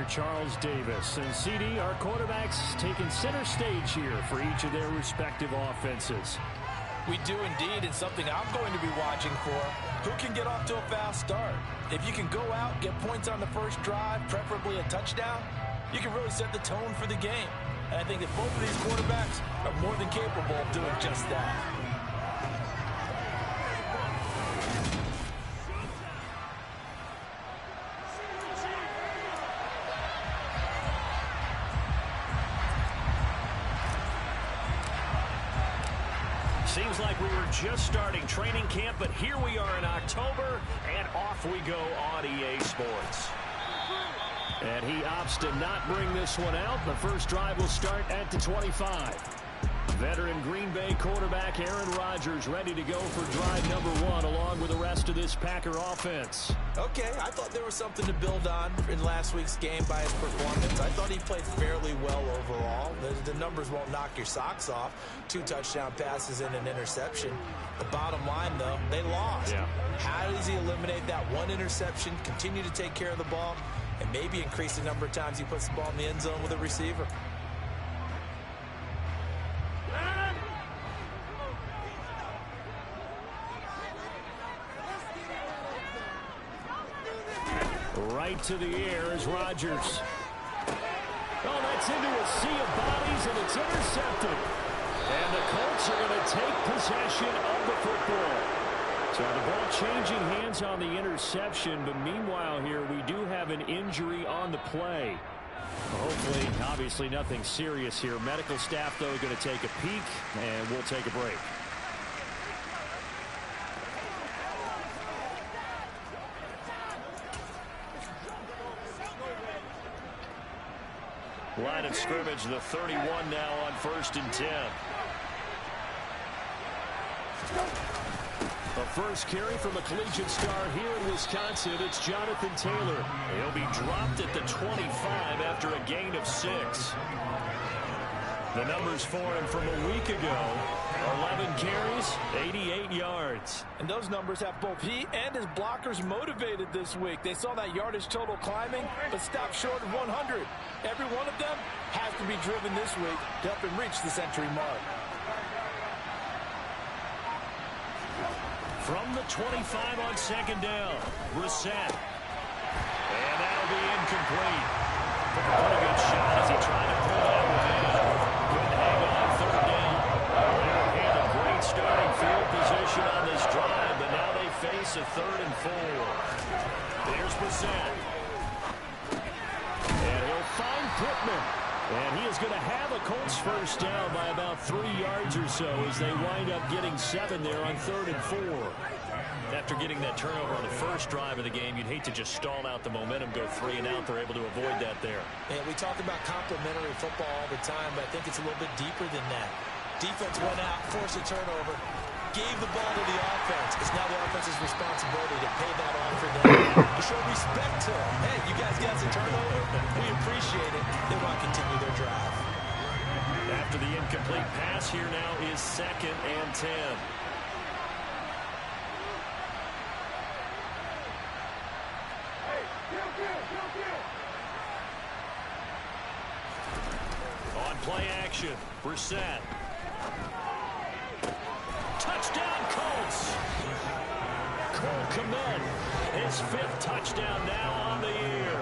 Charles Davis. And CD, our quarterbacks taking center stage here for each of their respective offenses. We do indeed, and something I'm going to be watching for. Who can get off to a fast start? If you can go out, get points on the first drive, preferably a touchdown, you can really set the tone for the game. And I think that both of these quarterbacks are more than capable of doing just that. Seems like we were just starting training camp, but here we are in October, and off we go on EA Sports. And he opts to not bring this one out. The first drive will start at the 25. Veteran Green Bay quarterback Aaron Rodgers ready to go for drive number 1 along with the rest of this Packer offense. Okay, I thought there was something to build on in last week's game by his performance. I thought he played fairly well overall. The numbers won't knock your socks off. 2 touchdown passes and an interception. The bottom line, though, they lost. Yeah. How does he eliminate that 1 interception, continue to take care of the ball, and maybe increase the number of times he puts the ball in the end zone with a receiver? Right to the air is Rodgers. Oh, that's into a sea of bodies, and it's intercepted. And the Colts are going to take possession of the football. So the ball changing hands on the interception, but meanwhile here we do have an injury on the play. Hopefully, obviously nothing serious here. Medical staff, though, going to take a peek, and we'll take a break. Line of scrimmage, the 31 now on 1st and 10. A first carry from a collegiate star here in Wisconsin. It's Jonathan Taylor. He'll be dropped at the 25 after a gain of 6. The numbers for him from a week ago: 11 carries, 88 yards. And those numbers have both he and his blockers motivated this week. They saw that yardage total climbing, but stopped short of 100. Every one of them has to be driven this week to help him reach the century mark. From the 25 on 2nd down, Brissett. And that'll be incomplete. What a good shot as he tried to pull that one in. Couldn't hang on 3rd down. They had a great starting field position on this drive, but now they face a 3rd and 4. Here's Brissett. And he'll find Pittman. And he is going to have a Colts first down by about 3 yards or so as they wind up getting 7 there on 3rd and 4. After getting that turnover on the first drive of the game, you'd hate to just stall out the momentum, go 3 and out. They're able to avoid that there. And we talk about complementary football all the time, but I think it's a little bit deeper than that. Defense went out, forced a turnover, gave the ball to the offense. It's now the offense's responsibility to pay that on for them, to show respect to them. Hey, you guys got some turnover. We appreciate it. They want to continue their drive. After the incomplete pass, here now is 2nd and 10. On play action, Brissett. Touchdown, Colts. Cole Kmet, his 5th touchdown now on the year.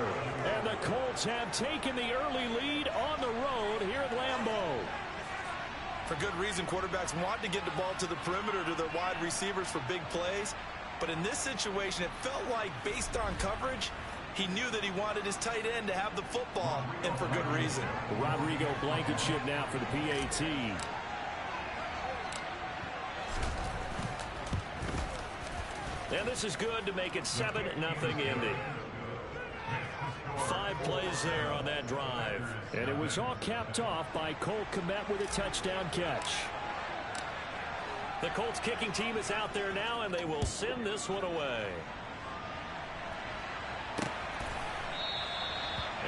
And the Colts have taken the early lead on the road here at Lambeau. For good reason, quarterbacks want to get the ball to the perimeter to their wide receivers for big plays. But in this situation, it felt like, based on coverage, he knew that he wanted his tight end to have the football, and for good reason. Rodrigo Blankenship now for the PAT. And this is good to make it 7-0 Indy. 5 plays there on that drive. And it was all capped off by Cole Kmet with a touchdown catch. The Colts kicking team is out there now, and they will send this one away.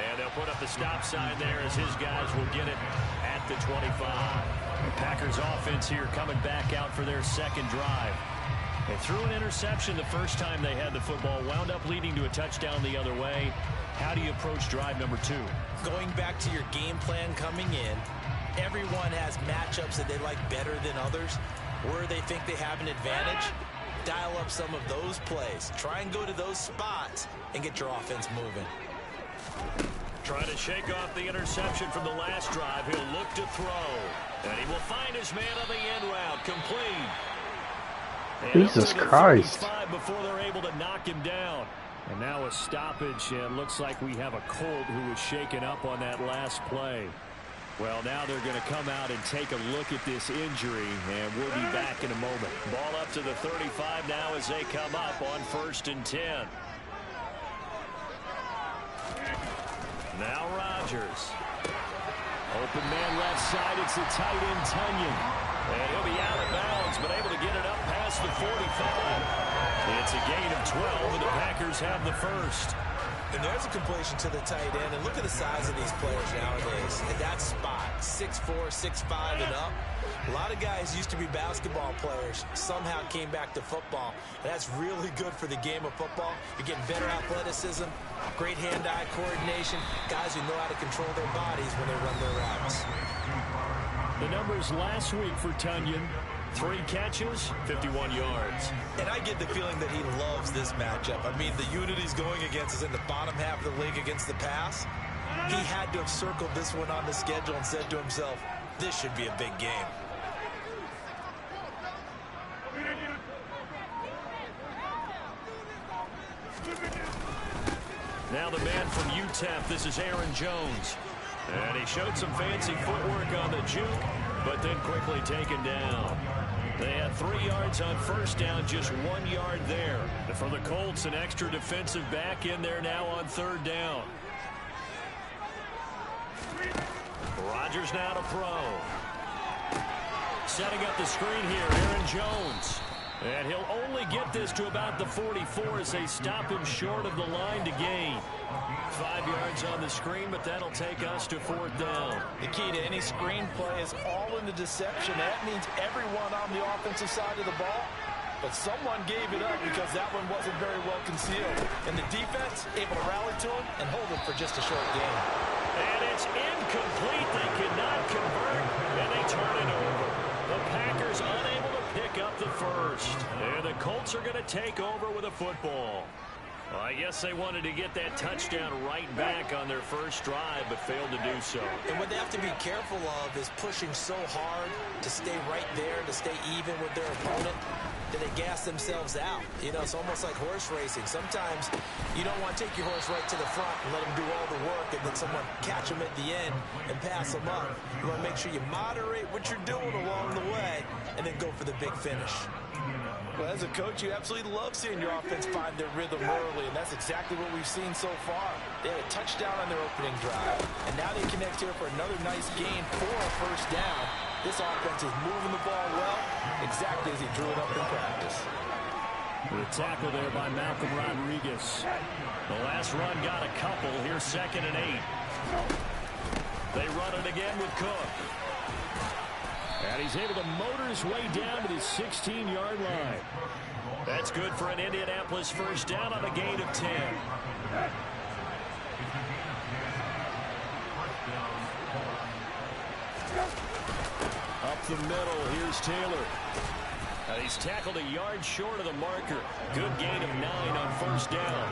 And they'll put up the stop sign there as his guys will get it at the 25. The Packers offense here coming back out for their 2nd drive. They threw an interception the first time they had the football, wound up leading to a touchdown the other way. How do you approach drive number 2? Going back to your game plan coming in, everyone has matchups that they like better than others. Where they think they have an advantage, dial up some of those plays. Try and go to those spots and get your offense moving. Trying to shake off the interception from the last drive. He'll look to throw. And he will find his man on the end route. Complete. Jesus Christ. Before they're able to knock him down. And now a stoppage, and looks like we have a Colt who was shaken up on that last play. Well, now they're going to come out and take a look at this injury, and we'll be back in a moment. Ball up to the 35 now as they come up on 1st and 10. Now Rodgers. Open man left side. It's the tight end, Tunyon. And he'll be out of bounds, but able to get it up past the 45. It's a gain of 12, and the Packers have the first. And there's a completion to the tight end. And look at the size of these players nowadays. At that spot, 6'4", 6'5", and up. A lot of guys used to be basketball players, somehow came back to football. And that's really good for the game of football. You're getting better athleticism, great hand-eye coordination, guys who know how to control their bodies when they run their routes. The numbers last week for Tunyon. 3 catches, 51 yards. And I get the feeling that he loves this matchup. I mean, the unit he's going against is in the bottom half of the league against the pass. He had to have circled this one on the schedule and said to himself, this should be a big game. Now the man from UTEP, this is Aaron Jones. And he showed some fancy footwork on the juke, but then quickly taken down. They had 3 yards on 1st down, just 1 yard there. For the Colts, an extra defensive back in there now on 3rd down. Rodgers now to throw. Setting up the screen here, Aaron Jones. And he'll only get this to about the 44 as they stop him short of the line to gain. 5 yards on the screen, but that'll take us to 4th down. The key to any screen play is all in the deception. That means everyone on the offensive side of the ball, but someone gave it up because that one wasn't very well concealed. And the defense able to rally to him and hold him for just a short game. And it's incomplete. They cannot convert, and they turn it over. The Packers unable to pick up the first. And the Colts are going to take over with a football. Well, I guess they wanted to get that touchdown right back on their first drive, but failed to do so. And what they have to be careful of is pushing so hard to stay right there, to stay even with their opponent, that they gas themselves out. You know, it's almost like horse racing. Sometimes you don't want to take your horse right to the front and let them do all the work, and then someone catch them at the end and pass them up. You want to make sure you moderate what you're doing along the way and then go for the big finish. Well, as a coach, you absolutely love seeing your offense find their rhythm early, and that's exactly what we've seen so far. They had a touchdown on their opening drive, and now they connect here for another nice gain for a 1st down. This offense is moving the ball well, exactly as he drew it up in practice. The tackle there by Malcolm Rodriguez. The last run got a couple. Here's 2nd and 8. They run it again with Cook. And he's able to motor his way down to the 16-yard line. That's good for an Indianapolis 1st down on a gain of 10. Up the middle, here's Taylor. And he's tackled a yard short of the marker. Good gain of 9 on 1st down.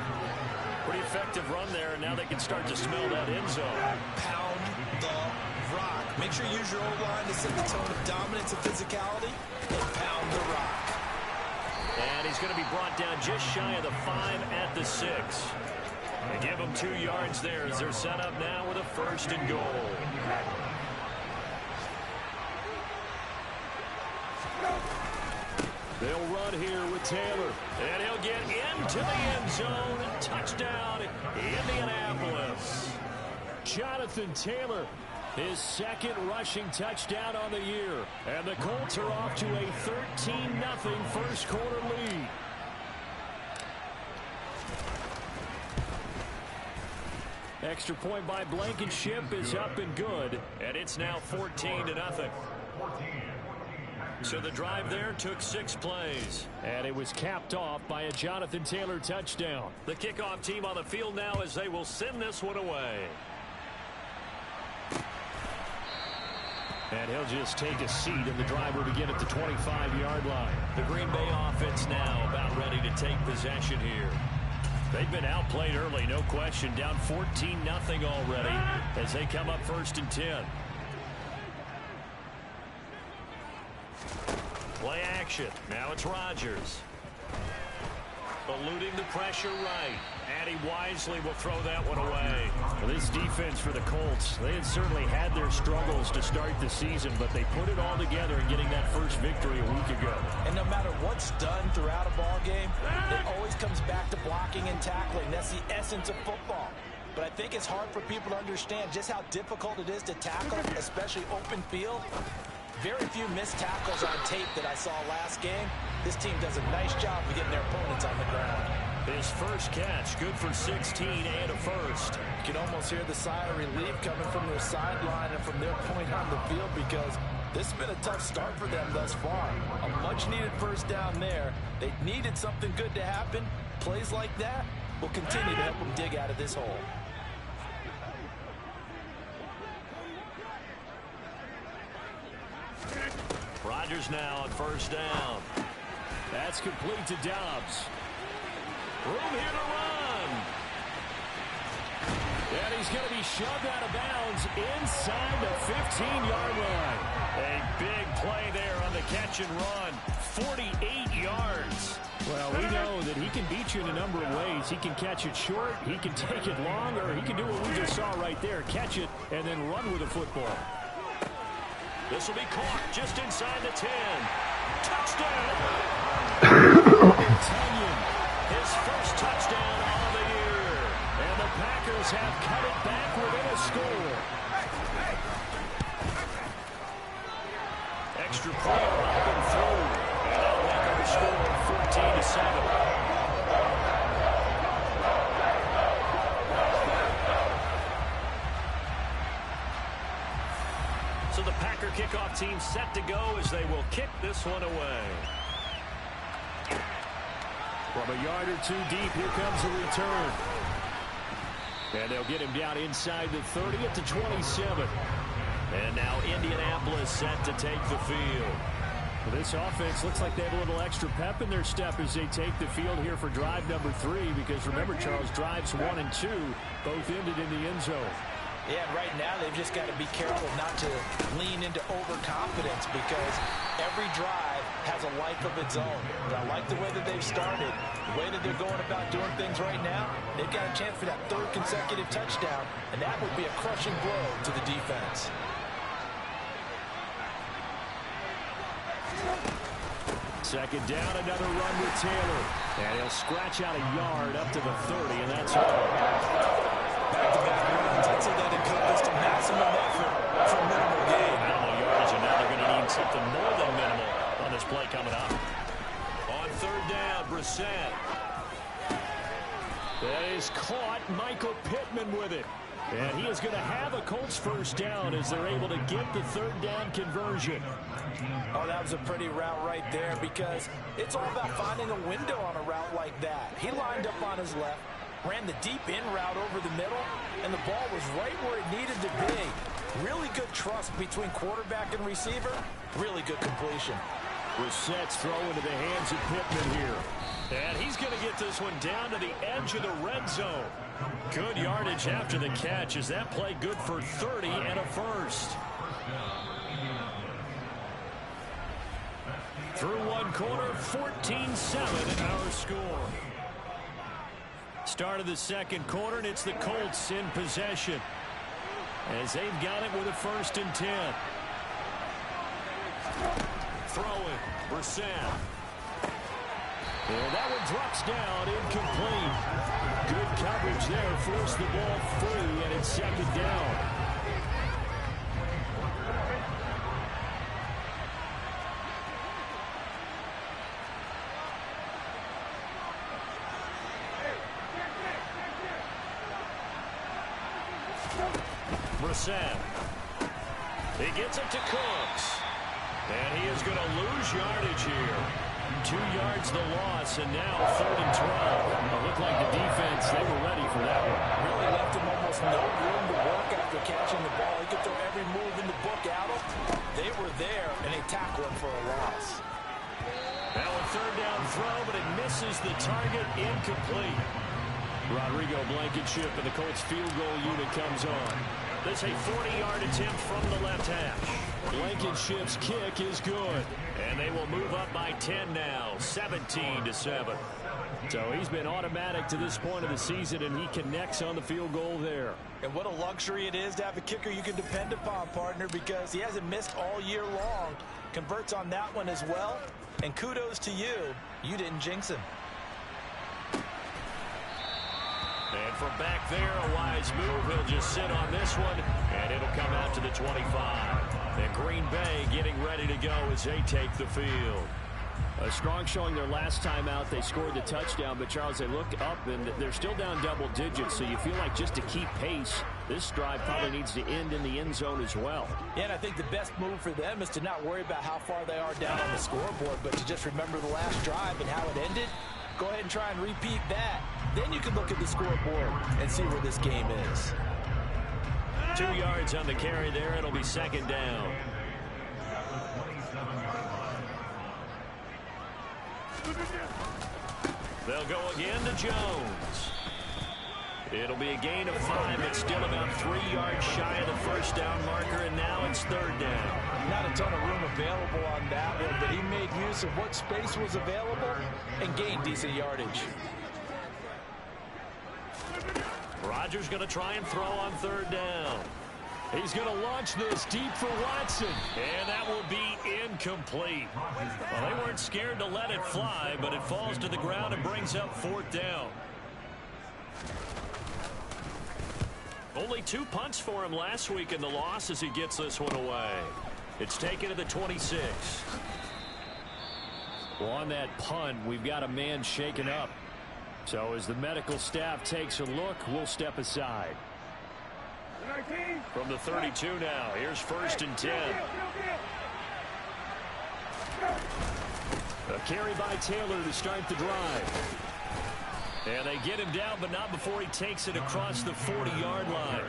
Pretty effective run there, and now they can start to smell that end zone. Pound the rock. Make sure you use your O-line to set the tone of dominance and physicality, and pound the rock. And he's going to be brought down just shy of the 5 at the 6. They give him 2 yards there as they're set up now with a 1st and goal. They'll run here with Taylor, and he'll get into the end zone. Touchdown, Indianapolis. Jonathan Taylor, his 2nd rushing touchdown on the year. And the Colts are off to a 13-0 first quarter lead. Extra point by Blankenship is up and good, and it's now 14-0. So the drive there took 6 plays. And it was capped off by a Jonathan Taylor touchdown. The kickoff team on the field now as they will send this one away. And he'll just take a seat, and the drive will begin at the 25-yard line. The Green Bay offense now about ready to take possession here. They've been outplayed early, no question. Down 14-0 already as they come up 1st and 10. Play action. Now it's Rodgers. Eluding the pressure right. And he wisely will throw that one away. Well, this defense for the Colts, they had certainly had their struggles to start the season, but they put it all together in getting that first victory a week ago. And no matter what's done throughout a ball game, it always comes back to blocking and tackling. That's the essence of football. But I think it's hard for people to understand just how difficult it is to tackle, especially open field. Very few missed tackles on tape that I saw last game. This team does a nice job of getting their opponents on the ground. His first catch, good for 16 and a first. You can almost hear the sigh of relief coming from their sideline and from their point on the field because this has been a tough start for them thus far. A much-needed first down there. They needed something good to happen. Plays like that will continue to help them dig out of this hole. Rodgers now on first down. That's complete to Dobbs. Room here to run. And he's going to be shoved out of bounds inside the 15-yard line. A big play there on the catch and run. 48 yards. Well, we know that he can beat you in a number of ways. He can catch it short, he can take it long, or he can do what we just saw right there, catch it and then run with the football. This will be caught just inside the 10. Touchdown! Tunyon, his first touchdown of the year. And the Packers have cut it back within a score. Extra point up and through. And that'll make our score 14-7. So the Packer kickoff team set to go as they will kick this one away. From a yard or two deep, here comes the return. And they'll get him down inside the 30 at the 27. And now Indianapolis set to take the field. Well, this offense looks like they have a little extra pep in their step as they take the field here for drive number 3. Because remember, Charles, drives 1 and 2 both ended in the end zone. Yeah, right now they've just got to be careful not to lean into overconfidence because every drive has a life of its own. But I like the way that they've started, the way that they're going about doing things right now. They've got a chance for that 3rd consecutive touchdown, and that would be a crushing blow to the defense. Second down, another run with Taylor. And he'll scratch out a yard up to the 30, and that's all. Back-to-back runs. I'd say that encompassed a maximum effort for minimal gain. Minimal yardage, and now they're going to need something more than minimal on this play coming up. On 3rd down, Brissett. That is caught. Michael Pittman with it. And he is going to have a Colts first down as they're able to get the 3rd down conversion. Oh, that was a pretty route right there because it's all about finding a window on a route like that. He lined up on his left, ran the deep in route over the middle, and the ball was right where it needed to be. Really good trust between quarterback and receiver. Really good completion. Brissett's throw into the hands of Pittman here. And he's going to get this one down to the edge of the red zone. Good yardage after the catch. Is that play good for 30 and a first? Through one quarter, 14-7 our score. Start of the second quarter, and it's the Colts in possession as they've got it with a 1st and 10. Throwing, Brissett. And that one drops down, incomplete. Good coverage there, forced the ball free, and it's 2nd down. Brissett. He gets it to Cooks. And he is going to lose yardage here. 2 yards the loss, and now 3rd and 12. It looked like the defense, they were ready for that one. Really left him almost no room to work after catching the ball. He could throw every move in the book at him. They were there, and they tackled him for a loss. Now a 3rd down throw, but it misses the target, incomplete. Rodrigo Blankenship and the Colts field goal unit comes on. This a 40-yard attempt from the left hash. Blankenship's kick is good. And they will move up by 10 now, 17-7. So he's been automatic to this point of the season, and he connects on the field goal there. And what a luxury it is to have a kicker you can depend upon, partner, because he hasn't missed all year long. Converts on that one as well. And kudos to you. You didn't jinx him. And from back there, a wise move. He'll just sit on this one, and it'll come out to the 25. And Green Bay getting ready to go as they take the field. A strong showing their last time out. They scored the touchdown, but, Charles, they looked up, and they're still down double digits, so you feel like just to keep pace, this drive probably needs to end in the end zone as well. Yeah, and I think the best move for them is to not worry about how far they are down on the scoreboard, but to just remember the last drive and how it ended. Go ahead and try and repeat that. Then you can look at the scoreboard and see where this game is. 2 yards on the carry there. It'll be 2nd down. They'll go again to Jones. It'll be a gain of 5. It's still about 3 yards shy of the 1st down marker, and now it's 3rd down. Not a ton of room available on that one, but he made use of what space was available and gained decent yardage. Rodgers going to try and throw on 3rd down. He's going to launch this deep for Watson, and that will be incomplete. Well, they weren't scared to let it fly, but it falls to the ground and brings up 4th down. Only 2 punts for him last week in the loss as he gets this one away. It's taken to the 26. Well, on that punt, we've got a man shaken up. So as the medical staff takes a look, we'll step aside. From the 32 now, here's 1st and 10. A carry by Taylor to start the drive. And they get him down, but not before he takes it across the 40-yard line.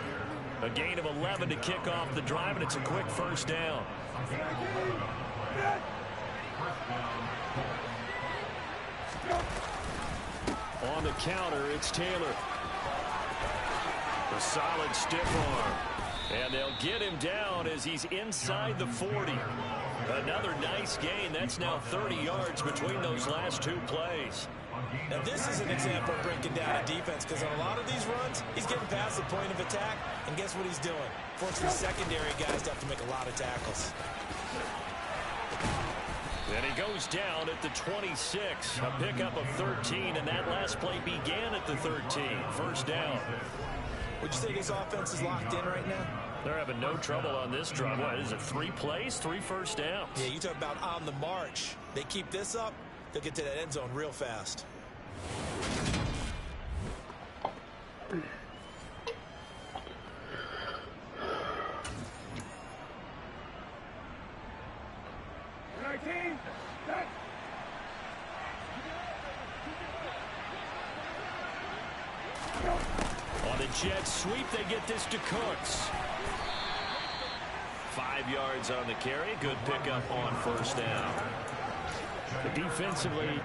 A gain of 11 to kick off the drive, and it's a quick 1st down. On the counter, it's Taylor. A solid stiff arm. And they'll get him down as he's inside the 40. Another nice gain. That's now 30 yards between those last 2 plays. Now this is an example of breaking down a defense, because on a lot of these runs, he's getting past the point of attack, and guess what he's doing? Forcing the secondary guys to have to make a lot of tackles. Then he goes down at the 26. A pickup of 13, and that last play began at the 13. 1st down. Would you say this offense is locked in right now? They're having no trouble on this drive. What is it, 3 plays, 3 1st downs? Yeah, you talk about on the march. They keep this up, they'll get to that end zone real fast. On the jet sweep, they get this to Cooks. 5 yards on the carry. Good pickup on 1st down. Defensively,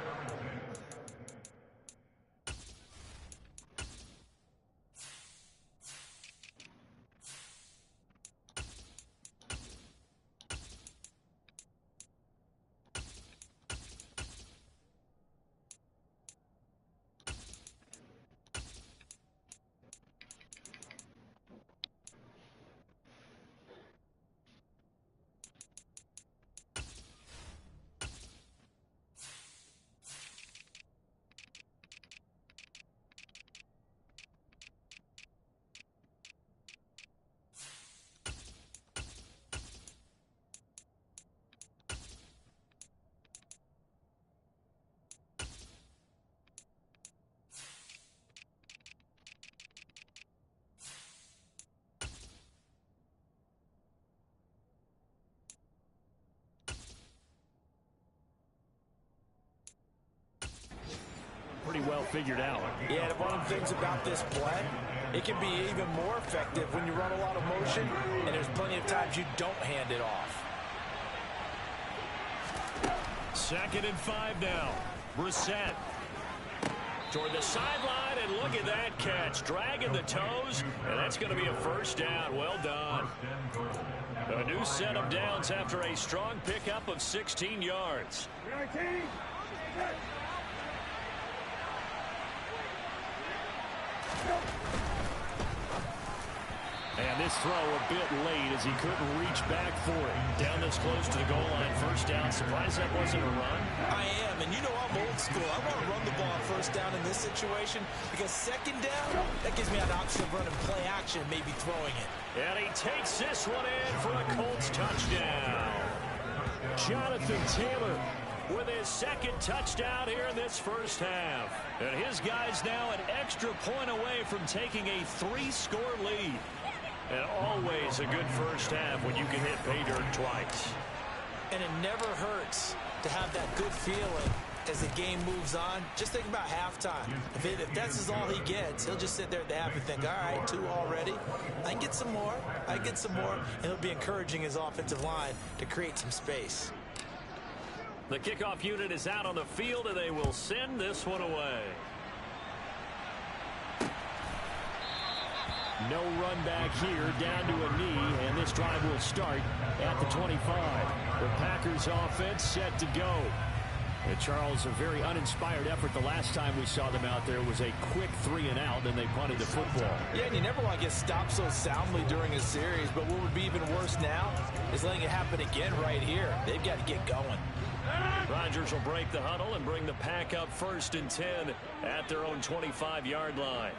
figured out. Yeah, and one of the things about this play, it can be even more effective when you run a lot of motion, and there's plenty of times you don't hand it off. 2nd and 5 now. Brissett toward the sideline, and look at that catch. Dragging the toes, and that's going to be a first down. Well done. A new set of downs after a strong pickup of 16 yards. And this throw a bit late as he couldn't reach back for it. Down this close to the goal line, first down. Surprised that wasn't a run? I am, and you know I'm old school. I want to run the ball on first down in this situation because second down, that gives me an option of running play action, maybe throwing it. And he takes this one in for a Colts touchdown. Jonathan Taylor with his 2nd touchdown here in this first half. And his guy's now an extra point away from taking a 3-score lead. And always a good first half when you can hit pay dirt twice. And it never hurts to have that good feeling as the game moves on. Just think about halftime. If that's all he gets, he'll just sit there at the half and think, all right, 2 already. I can get some more. I get some more. And he'll be encouraging his offensive line to create some space. The kickoff unit is out on the field, and they will send this one away. No run back here, down to a knee, and this drive will start at the 25. The Packers offense set to go. And Charles, a very uninspired effort the last time we saw them out there was a quick 3-and-out, and they punted the football. Yeah, and you never want to get stopped so soundly during a series, but what would be even worse now is letting it happen again right here. They've got to get going. Rodgers will break the huddle and bring the Pack up 1st and 10 at their own 25-yard line.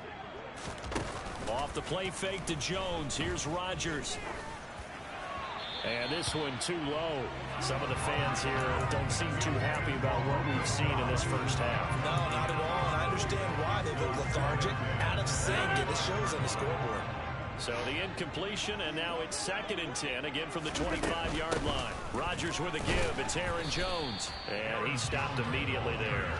Off the play fake to Jones. Here's Rodgers. And this one too low. Some of the fans here don't seem too happy about what we've seen in this first half. No, not at all. And I understand why. They look lethargic, out of sync, and it shows on the scoreboard. So the incompletion, and now it's 2nd and 10, again from the 25-yard line. Rodgers with a give. It's Aaron Jones. And he stopped immediately there.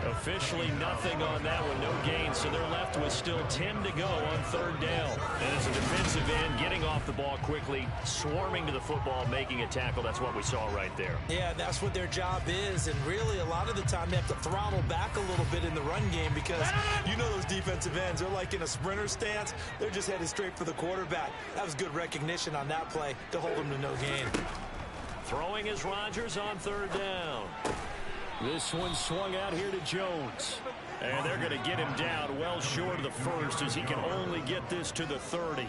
Officially nothing on that one, no gain, so they're left with still 10 to go on 3rd down. And as a defensive end, getting off the ball quickly, swarming to the football, making a tackle, that's what we saw right there. Yeah, that's what their job is, and really a lot of the time they have to throttle back a little bit in the run game because you know those defensive ends, they're like in a sprinter stance. They're just headed straight for the quarterback. That was good recognition on that play to hold them to no gain. Throwing is Rodgers on 3rd down. This one swung out here to Jones. And they're going to get him down well short of the 1st as he can only get this to the 30.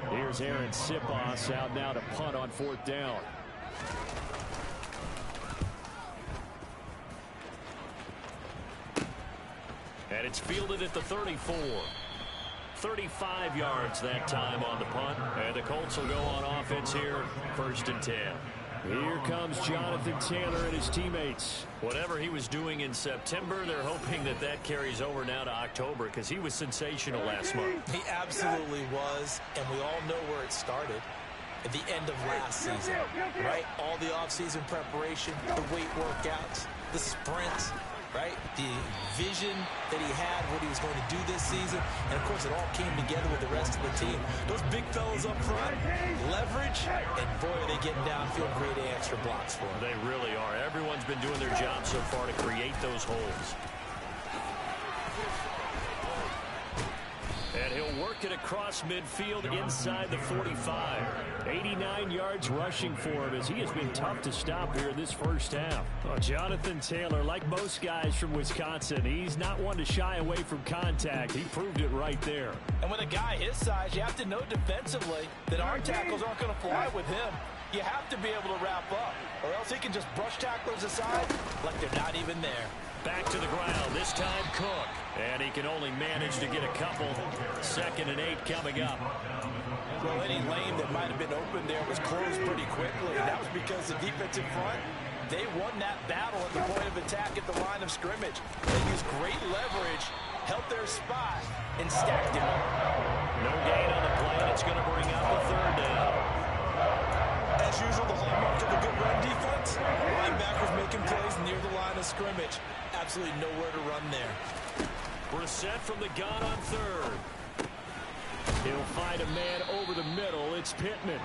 Here's Aaron Sipos out now to punt on 4th down. And it's fielded at the 34. 35 yards that time on the punt. And the Colts will go on offense here, 1st and 10. Here comes Jonathan Taylor and his teammates. Whatever he was doing in September, they're hoping that that carries over now to October because he was sensational last month. He absolutely was, and we all know where it started. At the end of last season, right? All the offseason preparation, the weight workouts, the sprints, right? The vision that he had, what he was going to do this season. And, of course, it all came together with the rest of the team. Those big fellas up front, leverage, and, boy, are they getting downfield, creating extra blocks for them. They really are. Everyone's been doing their job so far to create those holes. And he'll work it across midfield inside the 45. 89 yards rushing for him as he has been tough to stop here in this first half. Oh, Jonathan Taylor, like most guys from Wisconsin, he's not one to shy away from contact. He proved it right there. And with a guy his size, you have to know defensively that arm tackles aren't going to fly with him. You have to be able to wrap up, or else he can just brush tacklers aside like they're not even there. Back to the ground, this time Cook. And he can only manage to get a couple. 2nd and 8 coming up. Well, any lane that might have been open there was closed pretty quickly, and that was because the defensive front, they won that battle at the point of attack at the line of scrimmage. They used great leverage, held their spot, and stacked him up. No gain on the play, and it's going to bring out the 3rd down. And as usual, the hallmark of a good run defense, linebackers making plays near the line of scrimmage. Absolutely nowhere to run there. Brissett from the gun on third. He'll find a man over the middle. It's Pittman.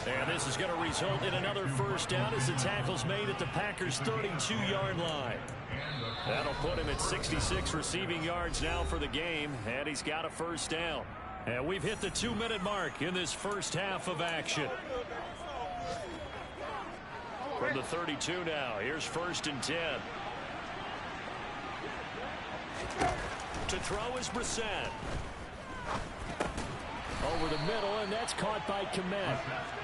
And this is going to result in another first down as the tackle's made at the Packers' 32-yard line. That'll put him at 66 receiving yards now for the game, and he's got a first down. And we've hit the 2-minute mark in this first half of action. From the 32 now, here's 1st and 10. To throw is Brissett. Over the middle, and that's caught by Kmet.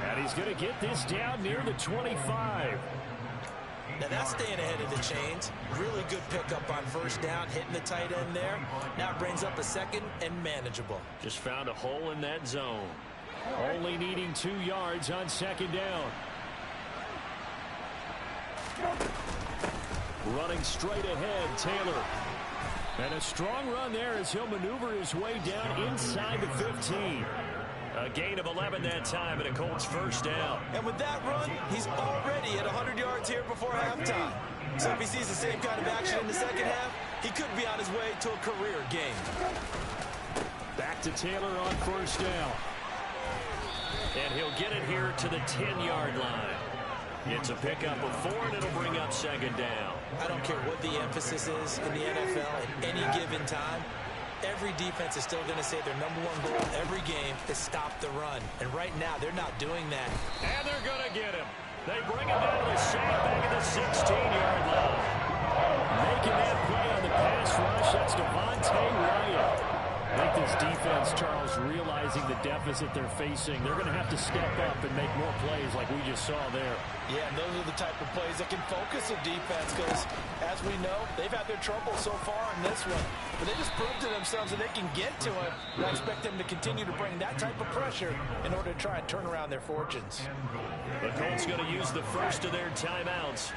And he's going to get this down near the 25. Now that's staying ahead of the chains. Really good pickup on first down, hitting the tight end there. Now brings up a second and manageable. Just found a hole in that zone. Only needing 2 yards on second down. Running straight ahead, Taylor. And a strong run there as he'll maneuver his way down inside the 15. A gain of 11 that time, and a Colts first down. And with that run, he's already at 100 yards here before halftime. So if he sees the same kind of action in the second half, he could be on his way to a career game. Back to Taylor on first down. And he'll get it here to the 10-yard line. It's a pickup of 4, and it'll bring up second down. I don't care what the emphasis is in the NFL at any given time. Every defense is still going to say their #1 goal every game is stop the run. And right now, they're not doing that. And they're going to get him. They bring him down to the sandbag at the 16-yard line. Making that play on the pass rush, that's Devontae Wyatt. I think this defense, Charles, realizing the deficit they're facing, they're going to have to step up and make more plays like we just saw there. Yeah, and those are the type of plays that can focus a defense because, as we know, they've had their trouble so far in this one. But they just proved to themselves that they can get to it. And I expect them to continue to bring that type of pressure in order to try and turn around their fortunes. The Colts going to use the first of their timeouts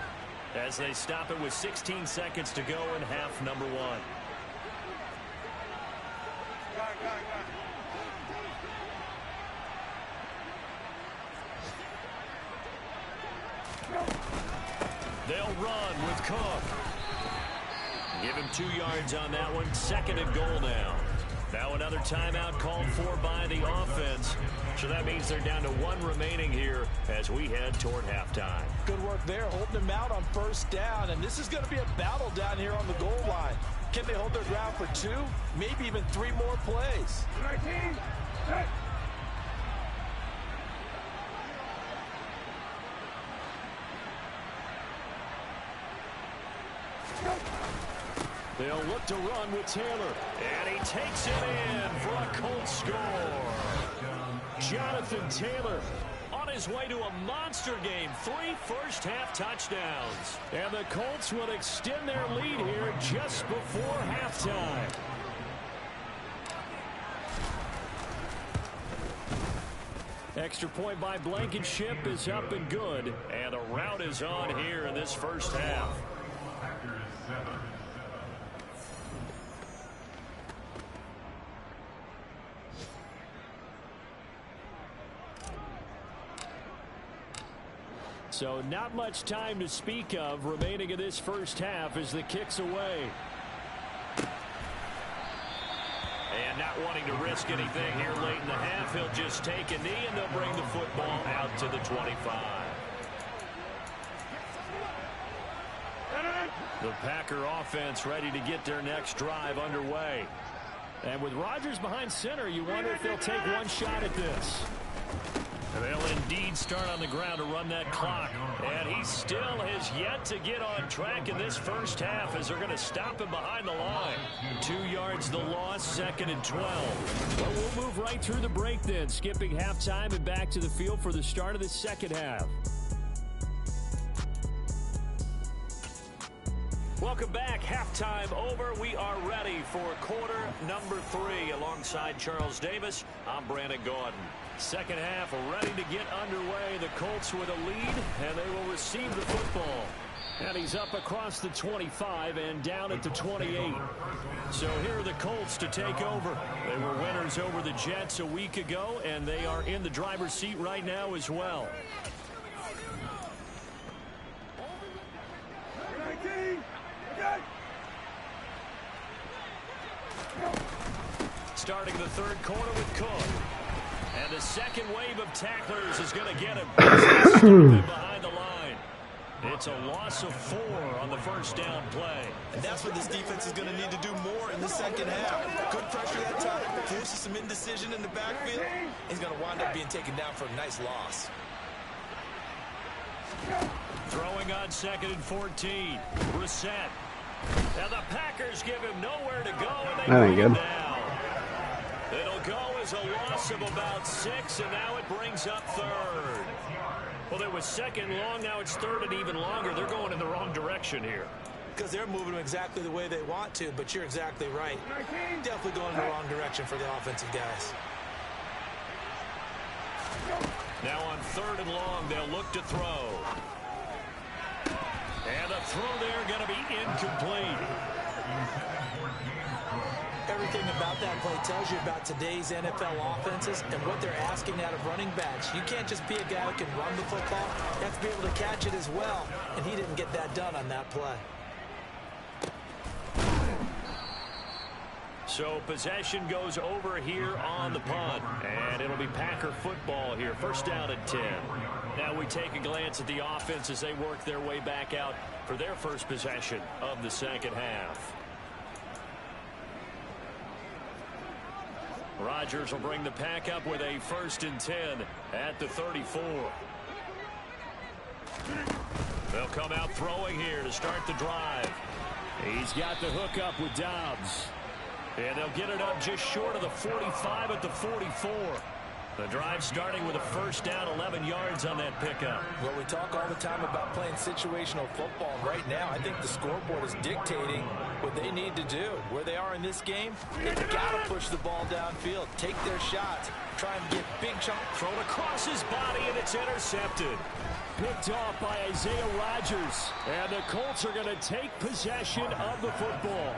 as they stop it with 16 seconds to go in half number 1. They'll run with Cook. Give him 2 yards on that one. 2nd and goal now. Now another timeout called for by the offense. So that means they're down to 1 remaining here as we head toward halftime. Good work there, holding them out on first down. And this is going to be a battle down here on the goal line. Can they hold their ground for 2, maybe even 3 more plays? 19. They'll look to run with Taylor. And he takes it in for a Colts score. Jonathan Taylor on his way to a monster game. 3 first-half touchdowns. And the Colts will extend their lead here just before halftime. Extra point by Blankenship is up and good. And the rout is on here in this first half. So not much time to speak of remaining in this first half as the kick's away. And not wanting to risk anything here late in the half, he'll just take a knee and they'll bring the football out to the 25. The Packer offense ready to get their next drive underway. And with Rodgers behind center, you wonder if they'll take one shot at this. They'll indeed start on the ground to run that clock. And he still has yet to get on track in this first half as they're going to stop him behind the line. 2 yards the loss, 2nd and 12. Well, we'll move right through the break then, skipping halftime and back to the field for the start of the second half. Welcome back. Halftime over. We are ready for quarter number 3. Alongside Charles Davis, I'm Brandon Gordon. Second half ready to get underway. The Colts with a lead, and they will receive the football. And he's up across the 25 and down at the 28. So here are the Colts to take over. They were winners over the Jets a week ago, and they are in the driver's seat right now as well. starting the third quarter with Cook. And the second wave of tacklers is going to get him. Behind the line. It's a loss of 4 on the first down play. And that's what this defense is going to need to do more in the second half. Good pressure that time, forces some indecision in the backfield. He's going to wind up being taken down for a nice loss. Throwing on 2nd and 14. Brissett. Now the Packers give him nowhere to go, and they bring him down. It'll go as a loss of about 6, and now it brings up 3rd. Well, it was 2nd long, now it's 3rd and even longer. They're going in the wrong direction here. Because they're moving exactly the way they want to, but you're exactly right. Definitely going in the wrong direction for the offensive guys. Now on 3rd and long, they'll look to throw. And the throw there going to be incomplete. Everything about that play tells you about today's NFL offenses and what they're asking out of running backs. You can't just be a guy who can run the football. You have to be able to catch it as well, and he didn't get that done on that play. So possession goes over here on the punt, and it'll be Packer football here. First down and 10. Now we take a glance at the offense as they work their way back out for their first possession of the second half. Rodgers will bring the pack up with a 1st and 10 at the 34. They'll come out throwing here to start the drive. He's got the hook up with Dobbs. And they'll get it up just short of the 45 at the 44. The drive starting with a first down, 11 yards on that pickup. Well, we talk all the time about playing situational football. Right now, I think the scoreboard is dictating what they need to do. Where they are in this game, they've got to push the ball downfield, take their shots, try and get big chunk. Thrown across his body, and it's intercepted. Picked off by Isaiah Rodgers. And the Colts are going to take possession of the football.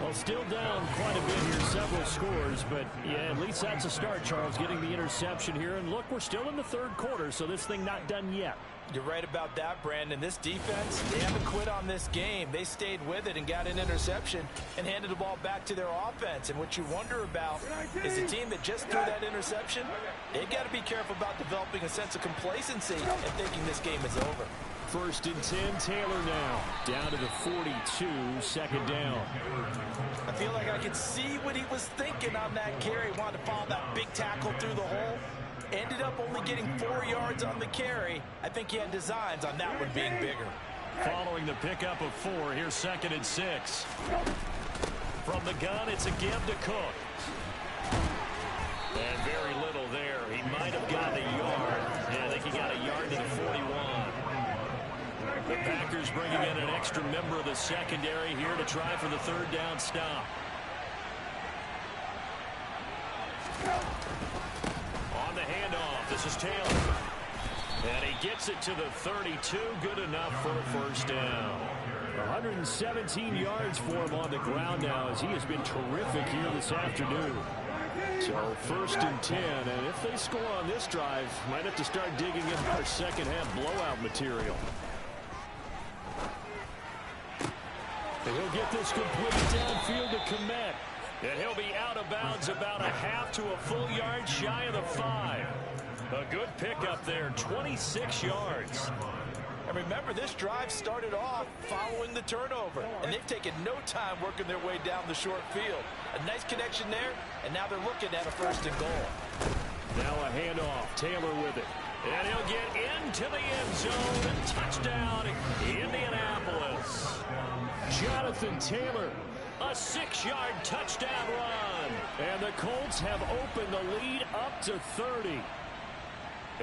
Well, still down quite a bit here, several scores, but yeah, at least that's a start, Charles, getting the interception here. And look, we're still in the third quarter, so this thing not done yet. You're right about that, Brandon. This defense, they haven't quit on this game. They stayed with it and got an interception and handed the ball back to their offense. And what you wonder about is the team that just threw that interception, they've got to be careful about developing a sense of complacency and thinking this game is over. 1st and 10, Taylor now. Down to the 42, 2nd down. I feel like I could see what he was thinking on that carry. Wanted to follow that big tackle through the hole. Ended up only getting 4 yards on the carry. I think he had designs on that one being bigger. Following the pickup of 4, here's 2nd and 6. From the gun, it's a give to Cook. And very little there. He might have gotten a yard. Yeah, I think he got a yard to the 41. The Packers bringing in an extra member of the secondary here to try for the 3rd down stop. On the handoff, this is Taylor. And he gets it to the 32, good enough for a 1st down. 117 yards for him on the ground now as he has been terrific here this afternoon. So 1st and 10, and if they score on this drive, might have to start digging into our second half blowout material. And he'll get this complete downfield to Kmet. And he'll be out of bounds about a half to a full yard shy of the 5. A good pickup there, 26 yards. And remember, this drive started off following the turnover. And they've taken no time working their way down the short field. A nice connection there, and now they're looking at a 1st and goal. Now a handoff, Taylor with it. And he'll get into the end zone. And touchdown, Indianapolis. Jonathan Taylor, a 6-yard touchdown run. And the Colts have opened the lead up to 30.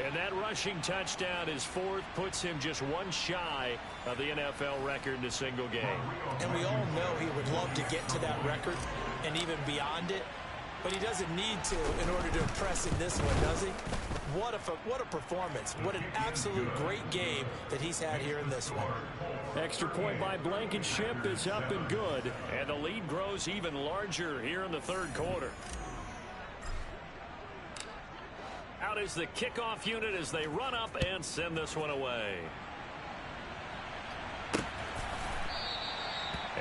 And that rushing touchdown, his 4th, puts him just one shy of the NFL record in a single game. And we all know he would love to get to that record and even beyond it. But he doesn't need to in order to impress in this one, does he? What a performance. What an absolute great game that he's had here in this one. Extra point by Blankenship is up and good. And the lead grows even larger here in the 3rd quarter. Out is the kickoff unit as they run up and send this one away.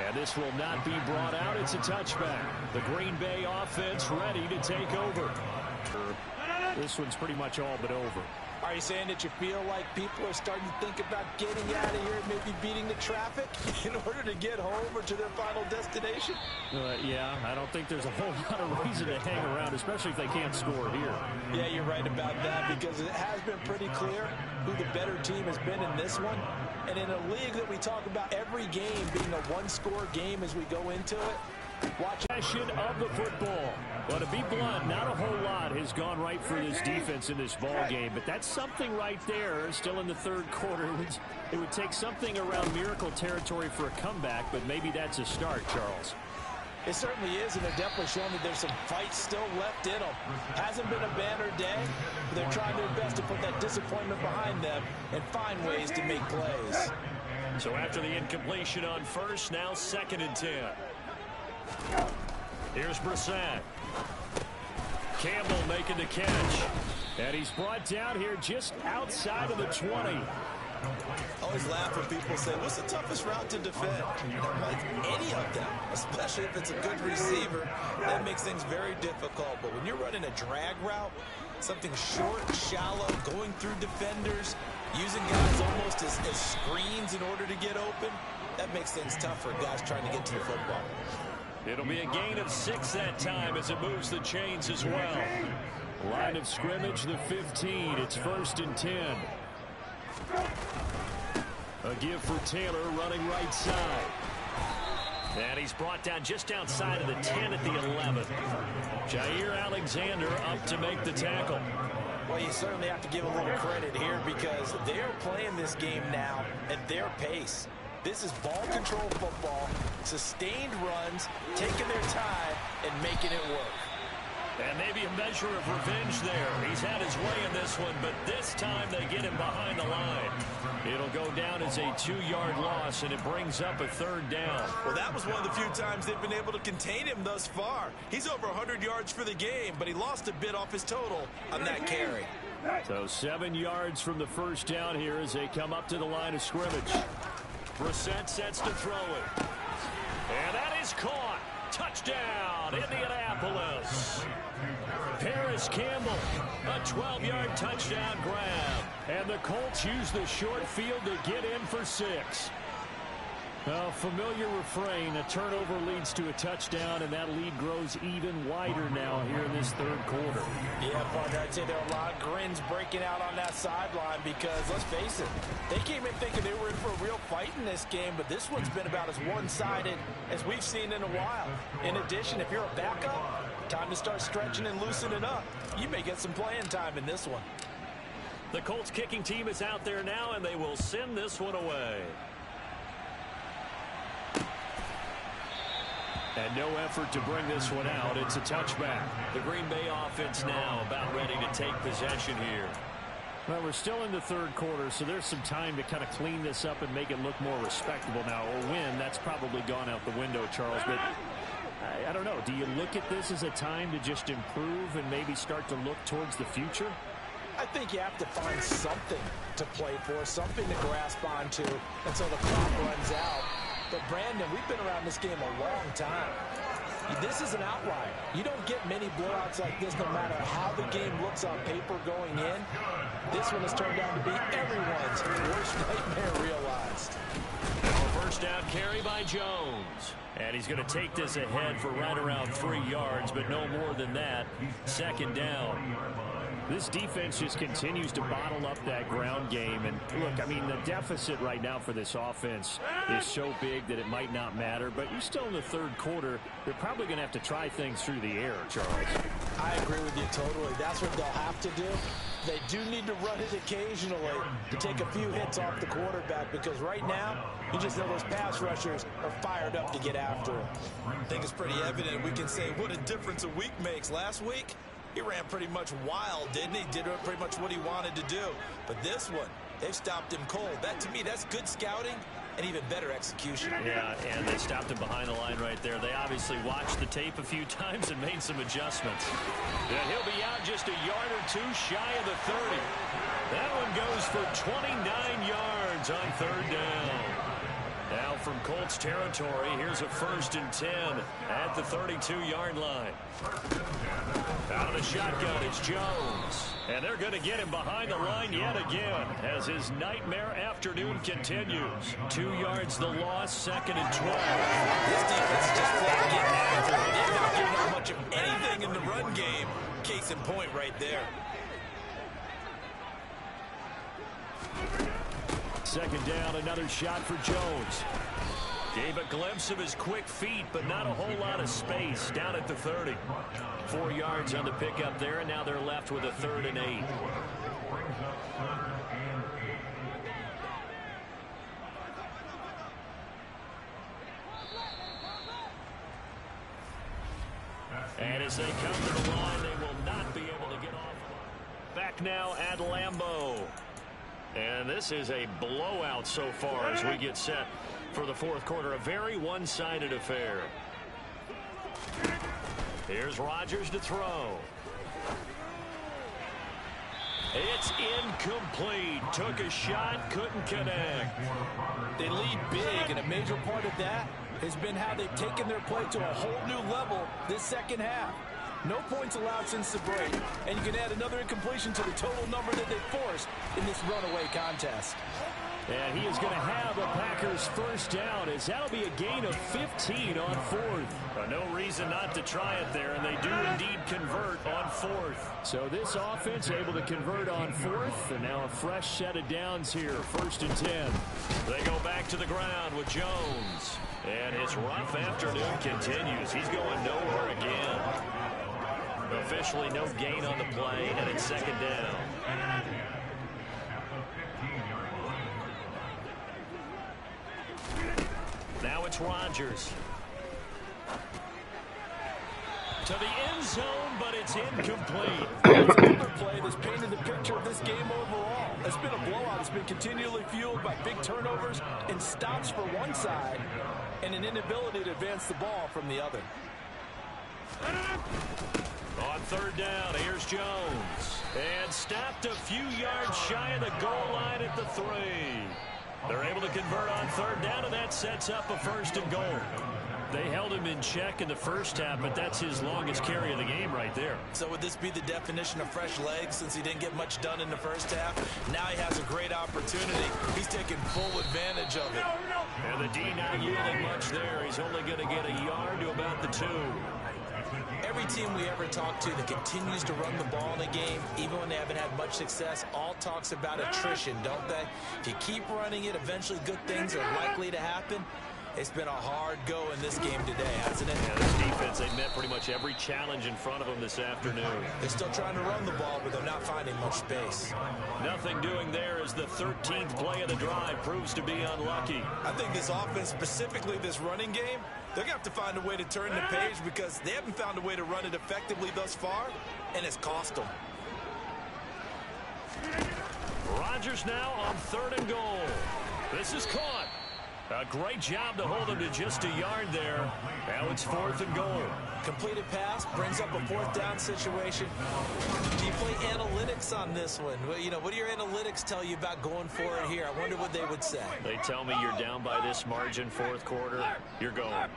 And this will not be brought out. It's It's a touchback. The Green Bay offense ready to take over. This one's pretty much all but over. Are you saying that you feel like people are starting to think about getting out of here, maybe beating the traffic in order to get home or to their final destination? Yeah, I don't think there's a whole lot of reason to hang around, especially if they can't score here. Yeah, you're right about that, because it has been pretty clear who the better team has been in this one. And in a league that we talk about every game being a one-score game as we go into it, watch possession of the football. But to be blunt, not a whole lot has gone right for this defense in this ball game. But that's something right there. Still in the third quarter. It would take something around miracle territory for a comeback, but maybe that's a start, Charles. It certainly is, and they're definitely showing that there's some fight still left in them. Hasn't been a banner day, but they're trying their best to put that disappointment behind them and find ways to make plays. So after the incompletion on first, now 2nd and 10. Here's Brissett. Campbell making the catch. And he's brought down here just outside of the 20. I always laugh when people say, what's the toughest route to defend? Like any of them, especially if it's a good receiver. That makes things very difficult. But when you're running a drag route, something short, shallow, going through defenders, using guys almost as screens in order to get open, that makes things tough for guys trying to get to the football. It'll be a gain of 6 that time as it moves the chains as well. Line of scrimmage, the 15. It's 1st and 10. A give for Taylor running right side. And he's brought down just outside of the 10 at the 11. Jair Alexander up to make the tackle. Well, you certainly have to give a little credit here because they're playing this game now at their pace. This is ball control football, sustained runs, taking their time, and making it work. And maybe a measure of revenge there. He's had his way in this one, but this time they get him behind the line. It'll go down as a 2-yard loss, and it brings up a 3rd down. Well, that was one of the few times they've been able to contain him thus far. He's over 100 yards for the game, but he lost a bit off his total on that carry. So 7 yards from the 1st down here as they come up to the line of scrimmage. Brissett sets to throw it. And that is caught. Touchdown, Indianapolis. Paris Campbell, a 12-yard touchdown grab. And the Colts use the short field to get in for 6. A familiar refrain, a turnover leads to a touchdown, and that lead grows even wider now here in this 3rd quarter. Yeah, partner, I'd say there are a lot of grins breaking out on that sideline because, let's face it, they came in thinking they were in for a real fight in this game, but this one's been about as one-sided as we've seen in a while. In addition, if you're a backup, time to start stretching and loosening up. You may get some playing time in this one. The Colts kicking team is out there now, and they will send this one away. And no effort to bring this one out. It's a touchback. The Green Bay offense now about ready to take possession here. Well, we're still in the 3rd quarter, so there's some time to kind of clean this up and make it look more respectable now. A win, that's probably gone out the window, Charles. But I don't know. Do you look at this as a time to just improve and maybe start to look towards the future? I think you have to find something to play for, something to grasp onto until the clock runs out. But, Brandon, we've been around this game a long time. This is an outlier. You don't get many blowouts like this no matter how the game looks on paper going in. This one has turned out to be everyone's worst nightmare realized. First down carry by Jones. And he's going to take this ahead for right around 3 yards, but no more than that. 2nd down. This defense just continues to bottle up that ground game. And look, I mean, the deficit right now for this offense is so big that it might not matter. But you're still in the 3rd quarter. They're probably going to have to try things through the air, Charles. I agree with you totally. That's what they'll have to do. They do need to run it occasionally to take a few hits off the quarterback because right now, you just know those pass rushers are fired up to get after him. I think it's pretty evident. We can say what a difference a week makes. Last week, he ran pretty much wild, didn't he? Did pretty much what he wanted to do. But this one, they've stopped him cold. That, to me, that's good scouting and even better execution. Yeah, and they stopped him behind the line right there. They obviously watched the tape a few times and made some adjustments. And he'll be out just a yard or two shy of the 30. That one goes for 29 yards on 3rd down. Now from Colts territory. Here's a 1st and 10 at the 32-yard line. Out of the shotgun, it's Jones. And they're going to get him behind the line yet again as his nightmare afternoon continues. 2 yards the loss, 2nd and 12. This defense is just flat getting after it. They're not giving up much of anything in the run game. Case in point right there. 2nd down, another shot for Jones. Gave a glimpse of his quick feet, but not a whole lot of space down at the 30. 4 yards on the pickup there, and now they're left with a 3rd and 8. And as they come to the line, they will not be able to get off. Back now at Lambeau. And this is a blowout so far as we get set for the 4th quarter. A very one-sided affair. Here's Rodgers to throw. It's incomplete. Took a shot, couldn't connect. They lead big, and a major part of that has been how they've taken their play to a whole new level this second half. No points allowed since the break, and you can add another incompletion to the total number that they forced in this runaway contest. And he is going to have a Packers 1st down, as that'll be a gain of 15 on 4th. No reason not to try it there, and they do indeed convert on 4th. So this offense able to convert on 4th, and now a fresh set of downs here, 1st and 10. They go back to the ground with Jones. And his rough afternoon continues. He's going nowhere again. Officially no gain on the play, and it's 2nd down. Now it's Rodgers. To the end zone, but it's incomplete. It's another play that's painted the picture of this game overall. It's been a blowout. It's been continually fueled by big turnovers and stops for one side and an inability to advance the ball from the other. On 3rd down, here's Jones. And stopped a few yards shy of the goal line at the 3. They're able to convert on 3rd down, and that sets up a 1st and goal. They held him in check in the first half, but that's his longest carry of the game right there. So would this be the definition of fresh legs since he didn't get much done in the first half? Now he has a great opportunity. He's taking full advantage of it. And the D not yielding much there. He's only going to get a yard to about the 2. Every team we ever talk to that continues to run the ball in a game, even when they haven't had much success, all talks about attrition, don't they? If you keep running it, eventually good things are likely to happen. It's been a hard go in this game today, hasn't it? Yeah, this defense, they met pretty much every challenge in front of them this afternoon. They're still trying to run the ball, but they're not finding much space. Nothing doing there as the 13th play of the drive proves to be unlucky. I think this offense, specifically this running game, they're going to have to find a way to turn the page because they haven't found a way to run it effectively thus far, and it's cost them. Rodgers now on 3rd and goal. This is caught. A great job to hold him to just a yard there. Now it's 4th and goal. Completed pass brings up a 4th down situation. Do you play analytics on this one? Well, you know, what do your analytics tell you about going for it here? I wonder what they would say. They tell me you're down by this margin, 4th quarter. You're going.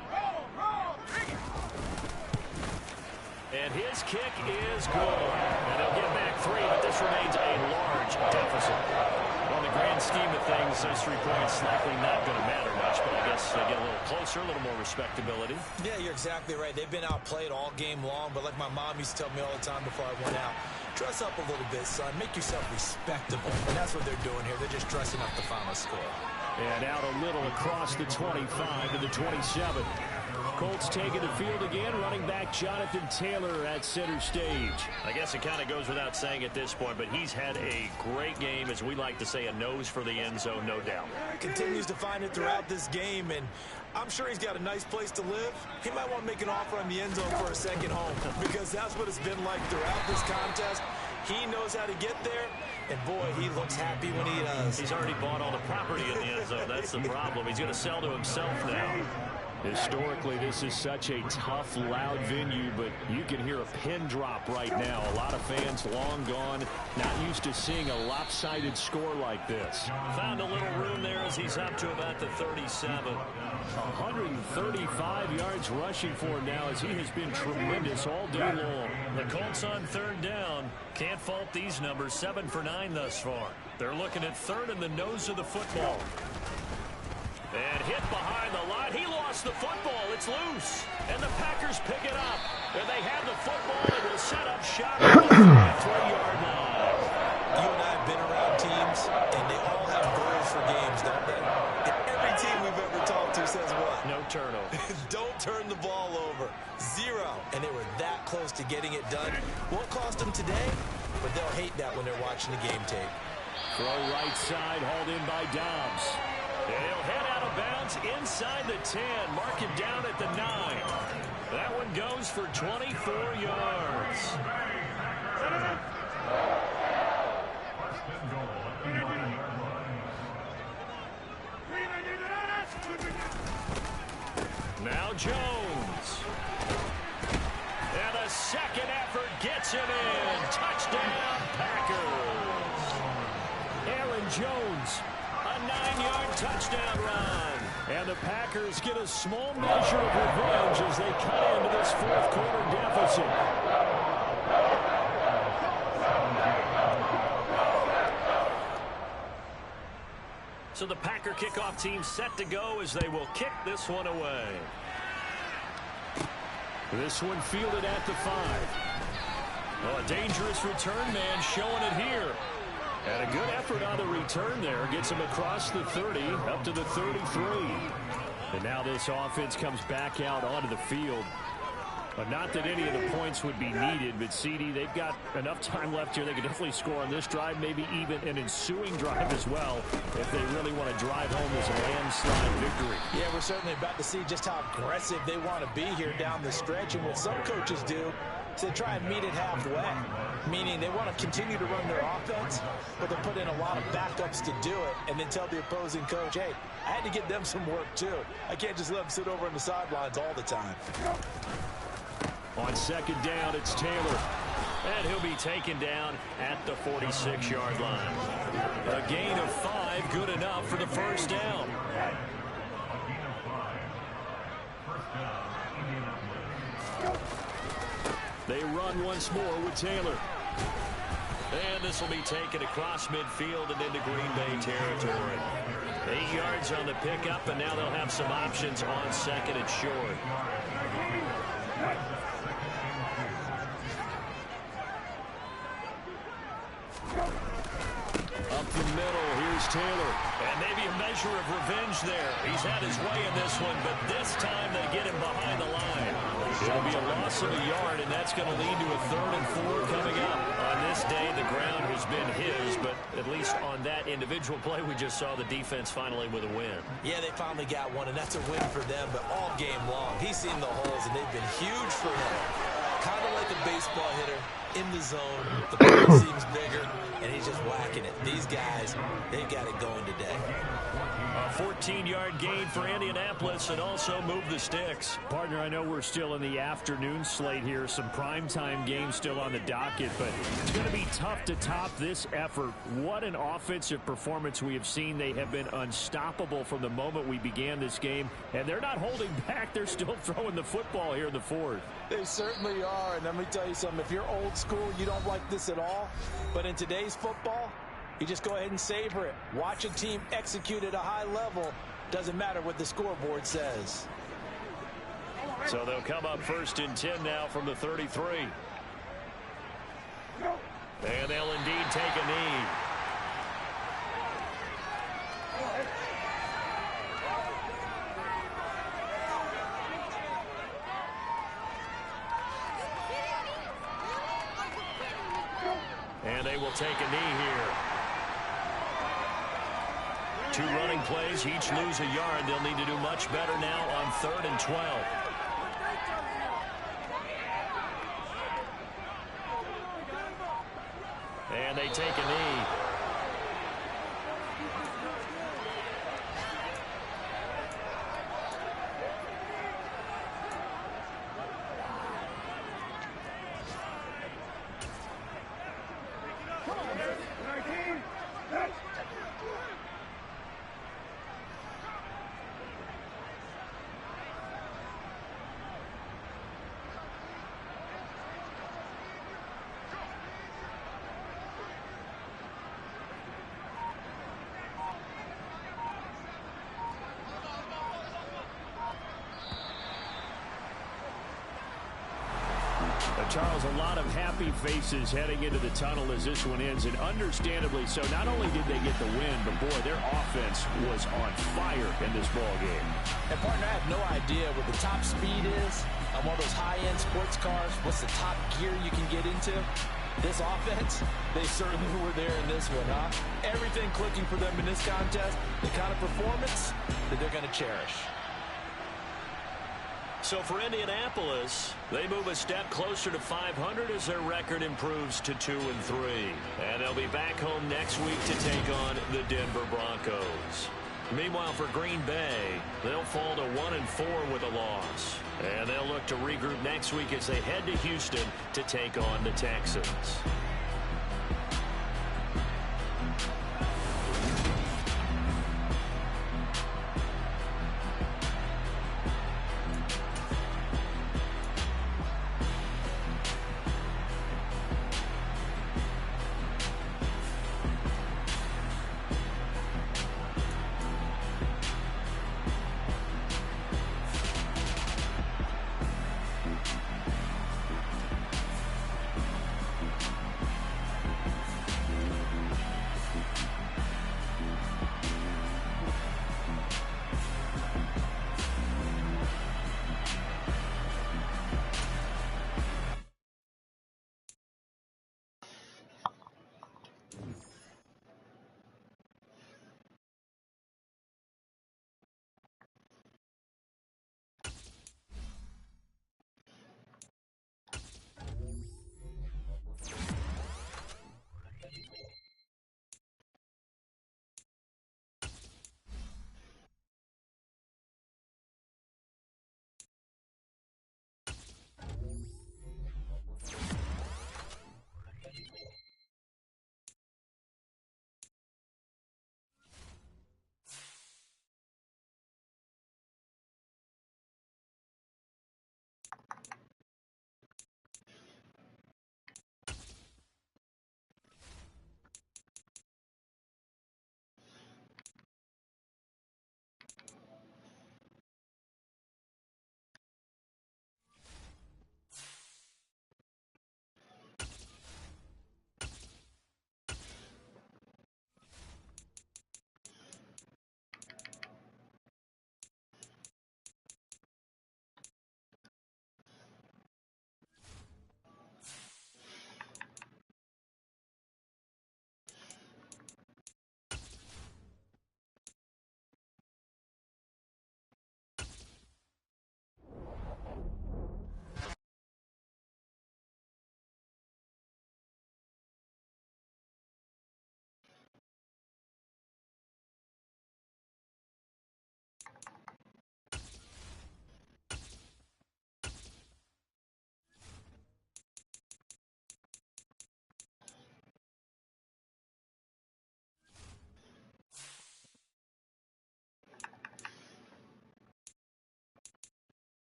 And his kick is good. And they'll get back 3, but this remains a large deficit. Well, in the grand scheme of things, those 3 points likely not going to matter much, but I guess they get a little closer, a little more respectability. Yeah, you're exactly right. They've been outplayed all game long, but like my mom used to tell me all the time before I went out, dress up a little bit, son. Make yourself respectable. And that's what they're doing here. They're just dressing up the final score. And out a little across the 25 to the 27. Colts taking the field again, running back Jonathan Taylor at center stage. I guess it kind of goes without saying at this point, but he's had a great game, as we like to say, a nose for the end zone, no doubt. Continues to find it throughout this game, and I'm sure he's got a nice place to live. He might want to make an offer on the end zone for a second home, because that's what it's been like throughout this contest. He knows how to get there, and boy, he looks happy when he does. He's already bought all the property in the end zone. That's the problem. He's going to sell to himself now. Historically, this is such a tough, loud venue, but you can hear a pin drop right now. A lot of fans long gone, not used to seeing a lopsided score like this. Found a little room there as he's up to about the 37. 135 yards rushing for him now as he has been tremendous all day long. The Colts on third down. Can't fault these numbers. 7 for 9 thus far. They're looking at third in the nose of the football. And hit behind the line. He lost the football. It's loose. And the Packers pick it up. And they have the football and will set up shop at the 3-yard line. You and I have been around teams, and they all have goals for games, don't they? And every team we've ever talked to says what? No turnover. Don't turn the ball over. 0. And they were that close to getting it done. Won't cost them today, but they'll hate that when they're watching the game tape. Throw right side, hauled in by Dobbs. And he'll head out of bounds inside the 10. Mark him down at the 9. That one goes for 24 yards. Now Jones. And a second effort gets him in. Touchdown, Packers. Aaron Jones. A 9-yard touchdown run. And the Packers get a small measure of revenge as they cut into this fourth-quarter deficit. So the Packer kickoff team set to go as they will kick this one away. This one fielded at the 5. Well, a dangerous return man showing it here. And a good effort on the return there. Gets him across the 30, up to the 33. And now this offense comes back out onto the field. Not that any of the points would be needed, but CD, they've got enough time left here. They could definitely score on this drive, maybe even an ensuing drive as well, if they really want to drive home this landslide victory. Yeah, we're certainly about to see just how aggressive they want to be here down the stretch. And what some coaches do is they try and meet it halfway, meaning they want to continue to run their offense, but they put in a lot of backups to do it, and then tell the opposing coach, hey, I had to give them some work too. I can't just let them sit over on the sidelines all the time. On second down, it's Taylor. And he'll be taken down at the 46-yard line. A gain of 5, good enough for the first down. They run once more with Taylor. And this will be taken across midfield and into Green Bay territory. 8 yards on the pickup, and now they'll have some options on second and short. Up the middle, here's Taylor. And maybe a measure of revenge there. He's had his way in this one, but this time they get him behind the line. It'll be a loss of a yard, and that's going to lead to a 3rd and 4 coming up. On this day, the ground has been his, but at least on that individual play, we just saw the defense finally with a win. Yeah, they finally got one, and that's a win for them, but all game long, he's seen the holes, and they've been huge for him. Kind of like a baseball hitter in the zone. The ball seems bigger, and he's just whacking it. These guys, they got it going today. A 14-yard gain for Indianapolis and also move the sticks. Partner, I know we're still in the afternoon slate here. Some primetime games still on the docket, but it's going to be tough to top this effort. What an offensive performance we have seen. They have been unstoppable from the moment we began this game, and they're not holding back. They're still throwing the football here in the 4th. They certainly are, and let me tell you something. If you're old school, you don't like this at all, but in today's football, you just go ahead and savor it. Watch a team execute at a high level. Doesn't matter what the scoreboard says. So they'll come up 1st and 10 now from the 33. And they'll indeed take a knee. And they will take a knee here. 2 running plays, each lose a yard. They'll need to do much better now on 3rd and 12. And they take a knee. Charles, a lot of happy faces heading into the tunnel as this one ends, and understandably so. Not only did they get the win, but, boy, their offense was on fire in this ball game. And, partner, I have no idea what the top speed is on one of those high-end sports cars. What's the top gear you can get into? This offense, they certainly were there in this one, huh? Everything clicking for them in this contest, the kind of performance that they're going to cherish. So for Indianapolis, they move a step closer to 500 as their record improves to 2-3. And they'll be back home next week to take on the Denver Broncos. Meanwhile, for Green Bay, they'll fall to 1-4 with a loss. And they'll look to regroup next week as they head to Houston to take on the Texans.